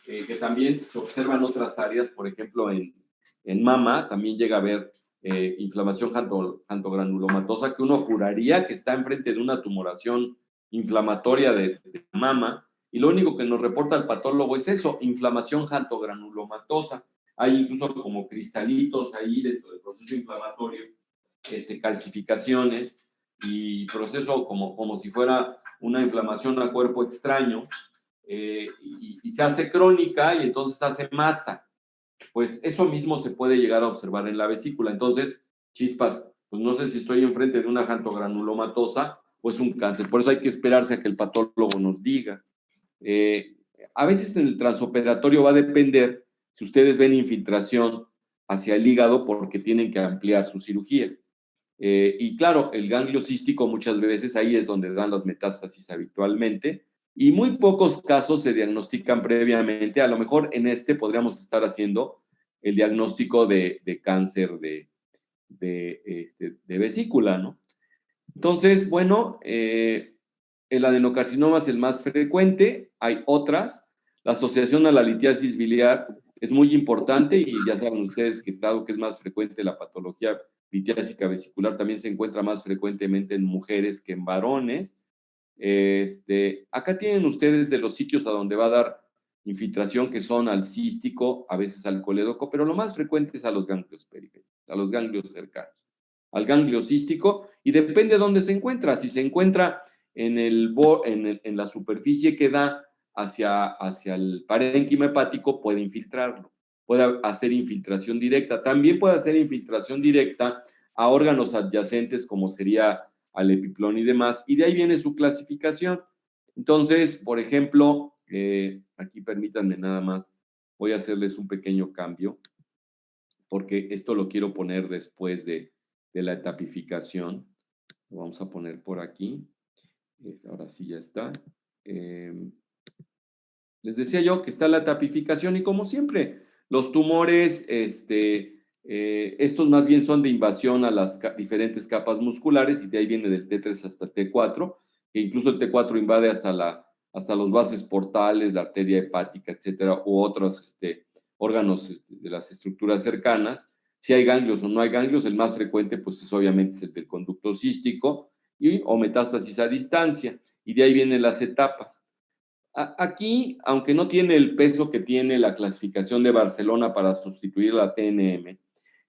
S1: que también se observa en otras áreas, por ejemplo, en mama, también llega a haber inflamación jantogranulomatosa, que uno juraría que está enfrente de una tumoración inflamatoria de mama, y lo único que nos reporta el patólogo es eso, inflamación jantogranulomatosa. Hay incluso como cristalitos ahí dentro del proceso inflamatorio, calcificaciones, y proceso como si fuera una inflamación a cuerpo extraño, y se hace crónica y entonces hace masa. Pues eso mismo se puede llegar a observar en la vesícula. Entonces, chispas, pues no sé si estoy enfrente de una jantogranulomatosa o es un cáncer. Por eso hay que esperarse a que el patólogo nos diga. A veces en el transoperatorio va a depender si ustedes ven infiltración hacia el hígado porque tienen que ampliar su cirugía. Y claro, el ganglio cístico muchas veces ahí es donde dan las metástasis habitualmente y muy pocos casos se diagnostican previamente. A lo mejor en podríamos estar haciendo el diagnóstico de cáncer de vesícula, ¿no? Entonces, bueno, el adenocarcinoma es el más frecuente, hay otras. La asociación a la litiasis biliar es muy importante y ya saben ustedes que dado que es más frecuente la patología litiásica vesicular también se encuentra más frecuentemente en mujeres que en varones. Acá tienen ustedes de los sitios a donde va a dar infiltración, que son al cístico, a veces al colédoco, pero lo más frecuente es a los ganglios periféricos, a los ganglios cercanos, al ganglio cístico, y depende de dónde se encuentra. Si se encuentra en la superficie que da hacia el parénquima hepático, puede infiltrarlo, puede hacer infiltración directa. También puede hacer infiltración directa a órganos adyacentes, como sería al epiplón y demás, y de ahí viene su clasificación. Entonces, por ejemplo, aquí permítanme nada más, voy a hacerles un pequeño cambio, porque esto lo quiero poner después de la etapificación. Lo vamos a poner por aquí. Ahora sí ya está. Les decía yo que está la etapificación y como siempre, los tumores, estos más bien son de invasión a las diferentes capas musculares y de ahí viene del T3 hasta el T4, que incluso el T4 invade hasta los vasos portales, la arteria hepática, etcétera, u otros órganos de las estructuras cercanas. Si hay ganglios o no hay ganglios, el más frecuente pues es obviamente el del conducto cístico o metástasis a distancia, y de ahí vienen las etapas. Aquí, aunque no tiene el peso que tiene la clasificación de Barcelona para sustituir la TNM,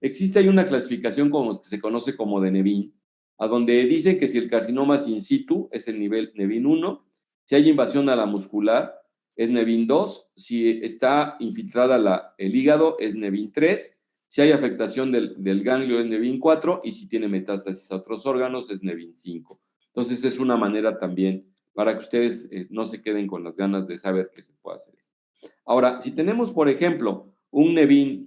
S1: existe ahí una clasificación como que se conoce como de Nevin, a donde dicen que si el carcinoma es in situ, es el nivel Nevin 1, si hay invasión a la muscular, es Nevin 2, si está infiltrada el hígado, es Nevin 3, si hay afectación del ganglio, es Nevin 4, y si tiene metástasis a otros órganos, es Nevin 5. Entonces, es una manera también para que ustedes no se queden con las ganas de saber qué se puede hacer. Ahora, si tenemos, por ejemplo, un Nevin,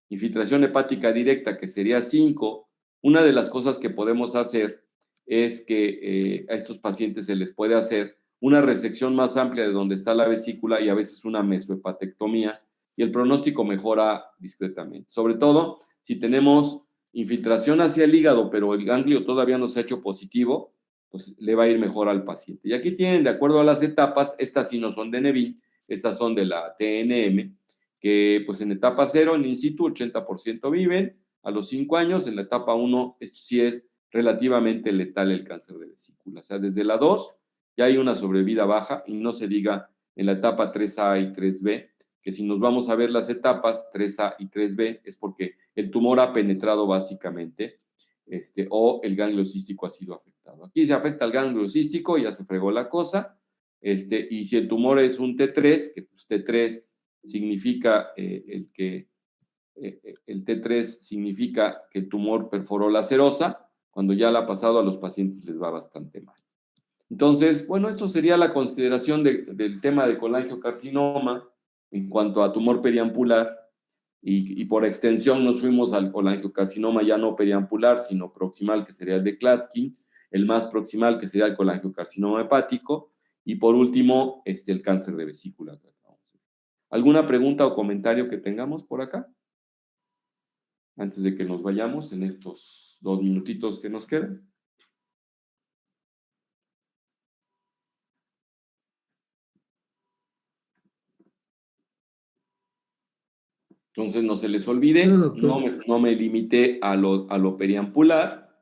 S1: infiltración hepática directa, que sería 5, una de las cosas que podemos hacer es que a estos pacientes se les puede hacer una resección más amplia de donde está la vesícula y a veces una mesohepatectomía, y el pronóstico mejora discretamente. Sobre todo, si tenemos infiltración hacia el hígado, pero el ganglio todavía no se ha hecho positivo, pues le va a ir mejor al paciente. Y aquí tienen, de acuerdo a las etapas, estas sí no son de Nevin, estas son de la TNM, que pues en etapa 0, en in situ, 80% viven a los 5 años, en la etapa 1, esto sí es relativamente letal el cáncer de vesícula. O sea, desde la 2 ya hay una sobrevida baja, y no se diga en la etapa 3A y 3B, que si nos vamos a ver las etapas 3A y 3B, es porque el tumor ha penetrado básicamente, o el ganglio cístico ha sido afectado. Aquí se afecta el ganglio cístico, ya se fregó la cosa, y si el tumor es un T3, que pues T3 significa el T3 significa que el tumor perforó la serosa, cuando ya la ha pasado a los pacientes les va bastante mal. Entonces, bueno, esto sería la consideración del tema de colangiocarcinoma en cuanto a tumor periampular. Y por extensión nos fuimos al colangiocarcinoma ya no periampular, sino proximal, que sería el de Klatskin, el más proximal, que sería el colangiocarcinoma hepático, y por último, el cáncer de vesícula. ¿Alguna pregunta o comentario que tengamos por acá? Antes de que nos vayamos en estos 2 minutitos que nos quedan. Entonces, no se les olvide, no me limité a lo periampular,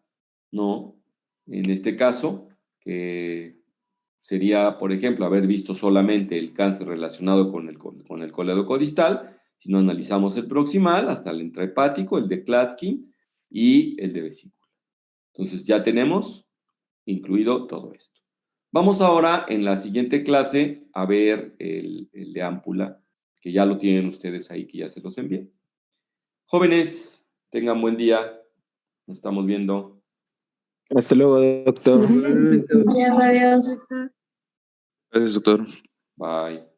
S1: ¿no? En este caso, que sería, por ejemplo, haber visto solamente el cáncer relacionado con el colédoco distal, si no analizamos el proximal, hasta el intrahepático, el de Klatskin y el de vesícula. Entonces, ya tenemos incluido todo esto. Vamos ahora en la siguiente clase a ver el de ámpula, que ya lo tienen ustedes ahí, que ya se los envié. Jóvenes, tengan buen día. Nos estamos viendo.
S6: Hasta luego, doctor.
S5: Gracias a Dios.
S6: Gracias, doctor.
S1: Bye.